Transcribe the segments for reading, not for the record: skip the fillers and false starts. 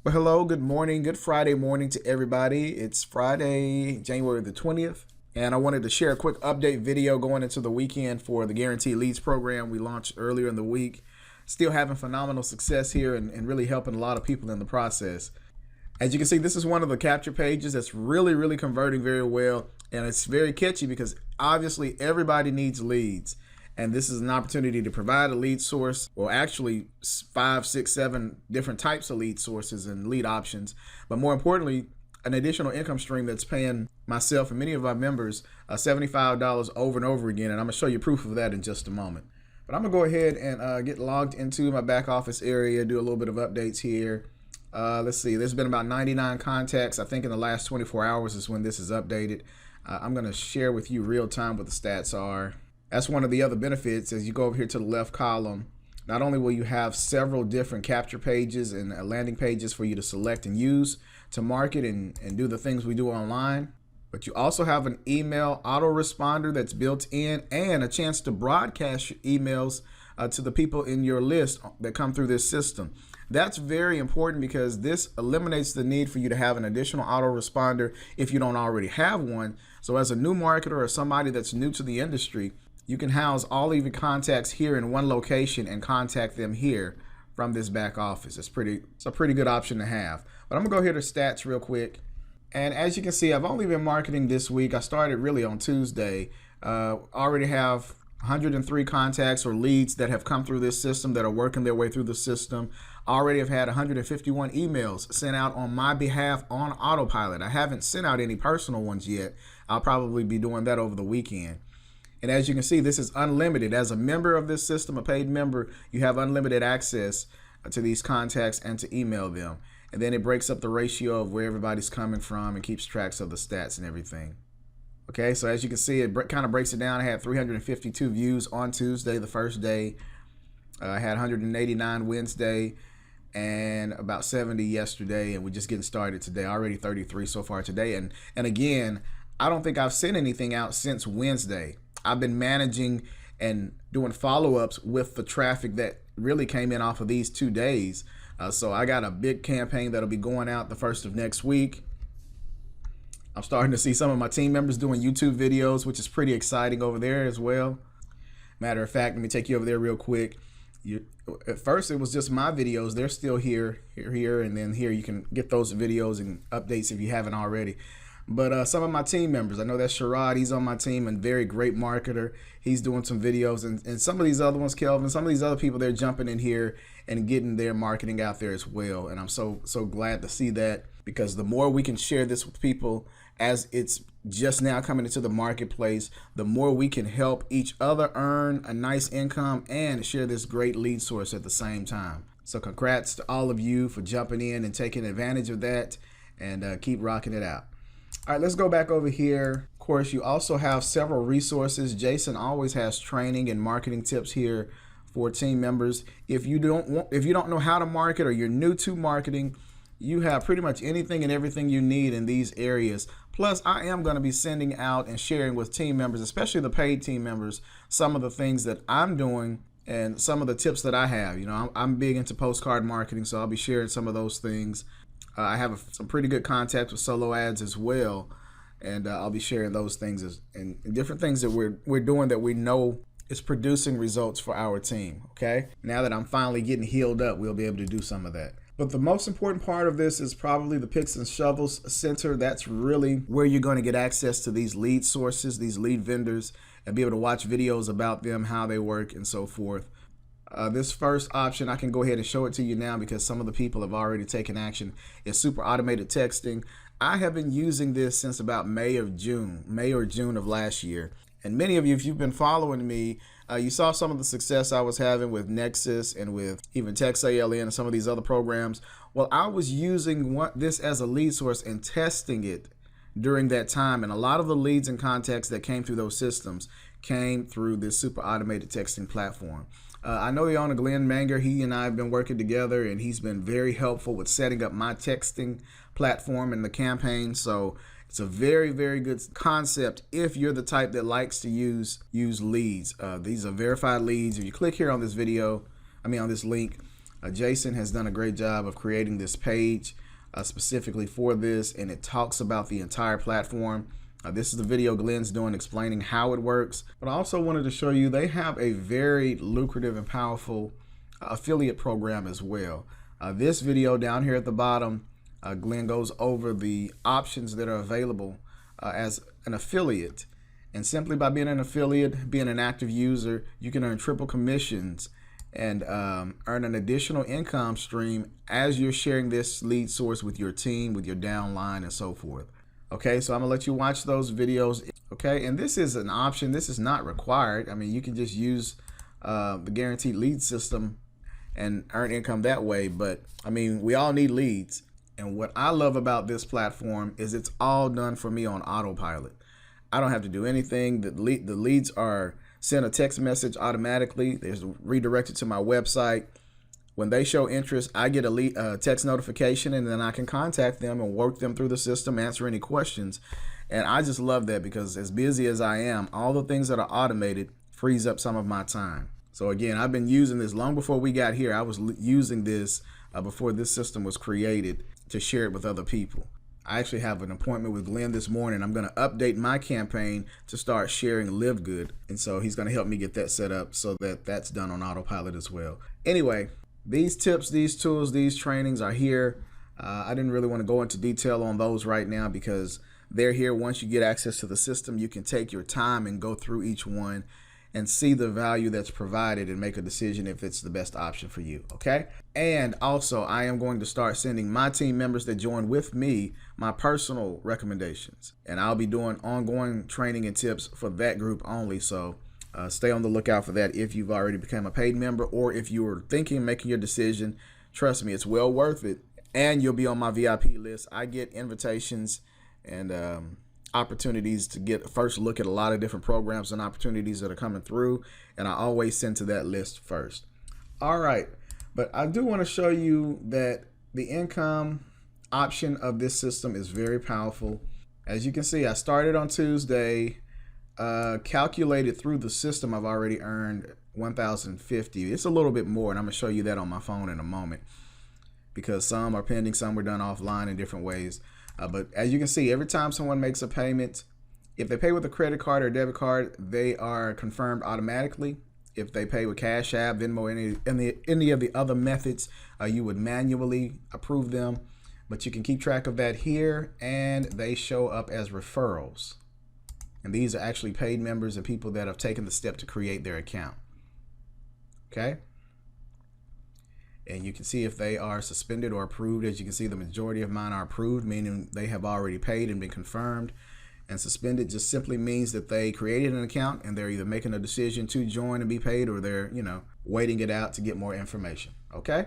Well, hello, good morning, good Friday morning to everybody. It's Friday, January the 20th, and I wanted to share a quick update video going into the weekend for the Guaranteed Leads program we launched earlier in the week. Still having phenomenal success here and really helping a lot of people in the process. As you can see, this is one of the capture pages that's really converting very well, and it's very catchy because obviously everybody needs leads. And this is an opportunity to provide a lead source, or actually 5, 6, 7 different types of lead sources and lead options. But more importantly, an additional income stream that's paying myself and many of our members $75 over and over again. And I'm gonna show you proof of that in just a moment. But I'm gonna go ahead and get logged into my back office area, do a little bit of updates here. Let's see, there's been about 99 contacts. I think in the last 24 hours is when this is updated. I'm gonna share with you real time what the stats are. That's one of the other benefits. As you go over here to the left column, not only will you have several different capture pages and landing pages for you to select and use to market and do the things we do online, but you also have an email autoresponder that's built in and a chance to broadcast your emails to the people in your list that come through this system. That's very important because this eliminates the need for you to have an additional autoresponder if you don't already have one. So as a new marketer or somebody that's new to the industry, you can house all of your contacts here in one location and contact them here from this back office. It's a pretty good option to have. But I'm gonna go here to stats real quick. And as you can see, I've only been marketing this week. I started really on Tuesday. Already have 103 contacts or leads that have come through this system that are working their way through the system. Already have had 151 emails sent out on my behalf on autopilot. I haven't sent out any personal ones yet. I'll probably be doing that over the weekend. And as you can see, this is unlimited. As a member of this system, a paid member, you have unlimited access to these contacts and to email them. And then it breaks up the ratio of where everybody's coming from and keeps tracks of the stats and everything. Okay, so as you can see, it kind of breaks it down. I had 352 views on Tuesday, the first day. I had 189 Wednesday and about 70 yesterday, and we're just getting started today. Already 33 so far today. And again, I don't think I've sent anything out since Wednesday. I've been managing and doing follow-ups with the traffic that really came in off of these 2 days. So I got a big campaign that'll be going out the first of next week. I'm starting to see some of my team members doing YouTube videos, which is pretty exciting over there as well. Matter of fact, let me take you over there real quick. At first, it was just my videos. They're still here, and then here you can get those videos and updates if you haven't already. But some of my team members, I know that Sherrod, he's on my team and very great marketer. He's doing some videos, and some of these other ones, Kelvin, some of these other people, they're jumping in here and getting their marketing out there as well. And I'm so glad to see that, because the more we can share this with people as it's just now coming into the marketplace, the more we can help each other earn a nice income and share this great lead source at the same time. So congrats to all of you for jumping in and taking advantage of that, and keep rocking it out. All right, let's go back over here. Of course, you also have several resources. Jason always has training and marketing tips here for team members. If you don't know how to market, or you're new to marketing, you have pretty much anything and everything you need in these areas. Plus, I am going to be sending out and sharing with team members, especially the paid team members, some of the things that I'm doing and some of the tips that I have. You know, I'm big into postcard marketing, so I'll be sharing some of those things. I have some pretty good contacts with solo ads as well, and I'll be sharing those things and different things that we're doing that we know is producing results for our team. Okay, now that I'm finally getting healed up, we'll be able to do some of that. But the most important part of this is probably the Picks and Shovels Center. That's really where you're going to get access to these lead sources, these lead vendors, and be able to watch videos about them, how they work, and so forth. This first option, I can go ahead and show it to you now because some of the people have already taken action. It's super automated texting. I have been using this since about May or June of last year. And many of you, if you've been following me, you saw some of the success I was having with Nexus and with even TextALN and some of these other programs. Well, I was using this as a lead source and testing it during that time. And a lot of the leads and contacts that came through those systems came through this super automated texting platform. I know the owner, Glenn Manger, he and I have been working together, and he's been very helpful with setting up my texting platform and the campaign. So it's a very good concept if you're the type that likes to use leads. These are verified leads. If you click here on this video, on this link, Jason has done a great job of creating this page specifically for this, and it talks about the entire platform. This is the video Glenn's doing explaining how it works, but I also wanted to show you they have a very lucrative and powerful affiliate program as well. This video down here at the bottom, Glenn goes over the options that are available as an affiliate. And simply by being an affiliate, being an active user, you can earn triple commissions and earn an additional income stream as you're sharing this lead source with your team, with your downline, and so forth. Okay, so I'm gonna let you watch those videos. Okay, and this is an option. This is not required. I mean, you can just use the guaranteed lead system and earn income that way. But I mean, we all need leads. And what I love about this platform is it's all done for me on autopilot. I don't have to do anything. The leads are sent a text message automatically. They're redirected to my website. When they show interest, I get a text notification, and then I can contact them and work them through the system, answer any questions. And I just love that because as busy as I am, all the things that are automated frees up some of my time. So again, I've been using this long before we got here. I was using this before this system was created to share it with other people. I actually have an appointment with Glenn this morning. I'm going to update my campaign to start sharing Live Good. And so he's going to help me get that set up so that that's done on autopilot as well. Anyway, these tips, these tools, these trainings are here. I didn't really want to go into detail on those right now because they're here. Once you get access to the system, you can take your time and go through each one and see the value that's provided and make a decision if it's the best option for you, okay? And also, I am going to start sending my team members that join with me my personal recommendations. And I'll be doing ongoing training and tips for that group only. So stay on the lookout for that if you've already become a paid member, or if you were thinking of making your decision. Trust me, it's well worth it. And you'll be on my VIP list. I get invitations and opportunities to get a first look at a lot of different programs and opportunities that are coming through, and I always send to that list first. All right, but I do want to show you that the income option of this system is very powerful. As you can see, I started on Tuesday, calculated through the system. I've already earned $1,050. It's a little bit more, and I'm gonna show you that on my phone in a moment because some are pending, some were done offline in different ways. But as you can see, every time someone makes a payment, if they pay with a credit card or debit card, they are confirmed automatically. If they pay with Cash App, Venmo, any of the other methods, you would manually approve them. But you can keep track of that here, and they show up as referrals. And these are actually paid members and people that have taken the step to create their account. Okay? And you can see if they are suspended or approved. As you can see, the majority of mine are approved, meaning they have already paid and been confirmed. And suspended just simply means that they created an account and they're either making a decision to join and be paid, or they're, waiting it out to get more information. Okay.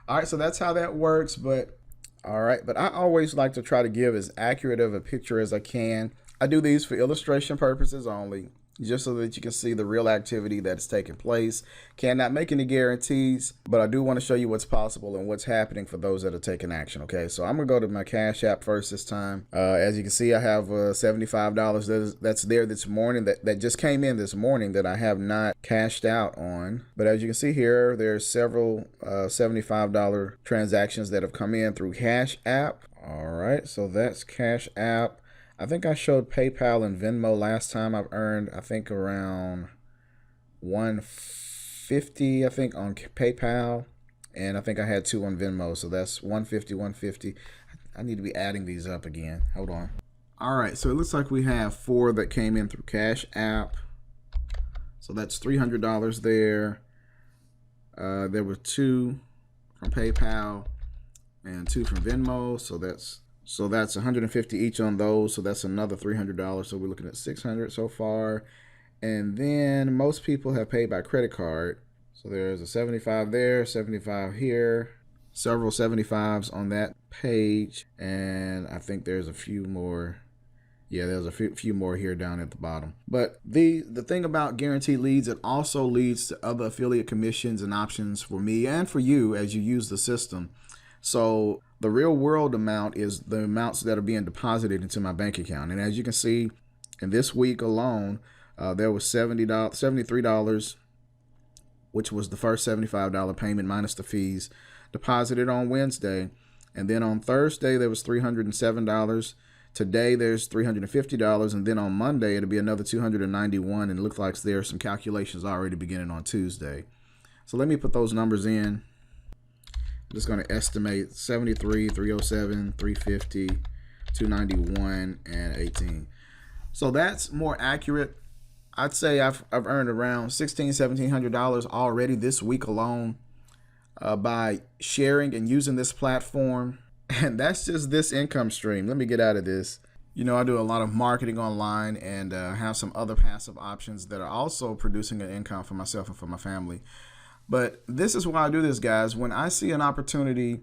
All right. So that's how that works. But I always like to try to give as accurate of a picture as I can. I do these for illustration purposes only, just so that you can see the real activity that is taking place. Cannot make any guarantees, but I do want to show you what's possible and what's happening for those that are taking action. Okay, so I'm gonna go to my Cash App first this time. As you can see, I have $75 that's there this morning, that just came in this morning, that I have not cashed out on. But as you can see here, there's several $75 transactions that have come in through Cash App. All right, so that's Cash App. I think I showed PayPal and Venmo last time. I've earned, I think, around $150, I think, on PayPal. And I think I had 2 on Venmo. So that's $150. I need to be adding these up again. Hold on. All right. So it looks like we have 4 that came in through Cash App. So that's $300 there. There were 2 from PayPal and 2 from Venmo. So that's $150 each on those. So that's another $300. So we're looking at $600 so far. And then most people have paid by credit card. So there's a 75 there, 75 here, several 75s on that page. And I think there's a few more. Yeah, there's a few more here down at the bottom. But the thing about guaranteed leads, it also leads to other affiliate commissions and options for me and for you as you use the system. So the real world amount is the amounts that are being deposited into my bank account. And as you can see, in this week alone, there was $73 which was the first $75 payment minus the fees, deposited on Wednesday. And then on Thursday, there was $307. Today, there's $350. And then on Monday, it'll be another $291. And it looks like there are some calculations already beginning on Tuesday. So let me put those numbers in. I'm just going to estimate 73, 307, 350, 291, and 18. So that's more accurate. I'd say I've earned around $1,600, $1,700 already this week alone by sharing and using this platform. And that's just this income stream. Let me get out of this. You know, I do a lot of marketing online and have some other passive options that are also producing an income for myself and for my family. But this is why I do this, guys. When I see an opportunity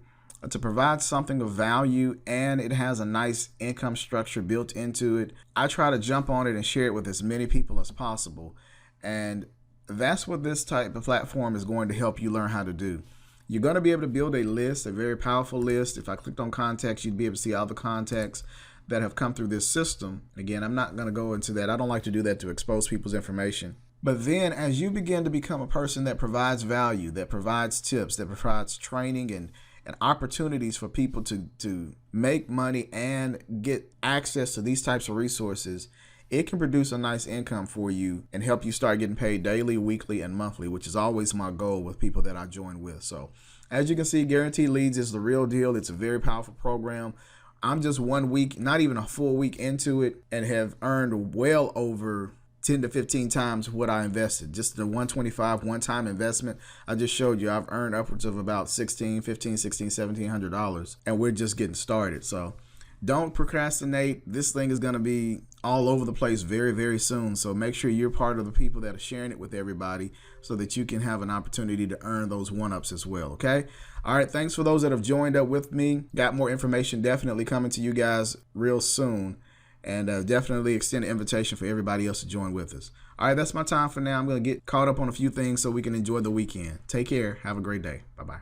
to provide something of value and it has a nice income structure built into it, I try to jump on it and share it with as many people as possible. And that's what this type of platform is going to help you learn how to do. You're going to be able to build a list, a very powerful list. If I clicked on contacts, you'd be able to see all the contacts that have come through this system. Again, I'm not going to go into that. I don't like to do that to expose people's information. But then as you begin to become a person that provides value, that provides tips, that provides training and opportunities for people to make money and get access to these types of resources, it can produce a nice income for you and help you start getting paid daily, weekly, and monthly, which is always my goal with people that I join with. So as you can see, Guaranteed Leads is the real deal. It's a very powerful program. I'm just 1 week, not even a full week into it, and have earned well over 10 to 15 times what I invested. Just the 125 one-time investment I just showed you, I've earned upwards of about $1,700, and we're just getting started. So don't procrastinate. This thing is going to be all over the place very, very soon. So make sure you're part of the people that are sharing it with everybody so that you can have an opportunity to earn those one-ups as well, okay? All right, thanks for those that have joined up with me. Got more information definitely coming to you guys real soon. And definitely extend an invitation for everybody else to join with us. All right, that's my time for now. I'm going to get caught up on a few things so we can enjoy the weekend. Take care. Have a great day. Bye-bye.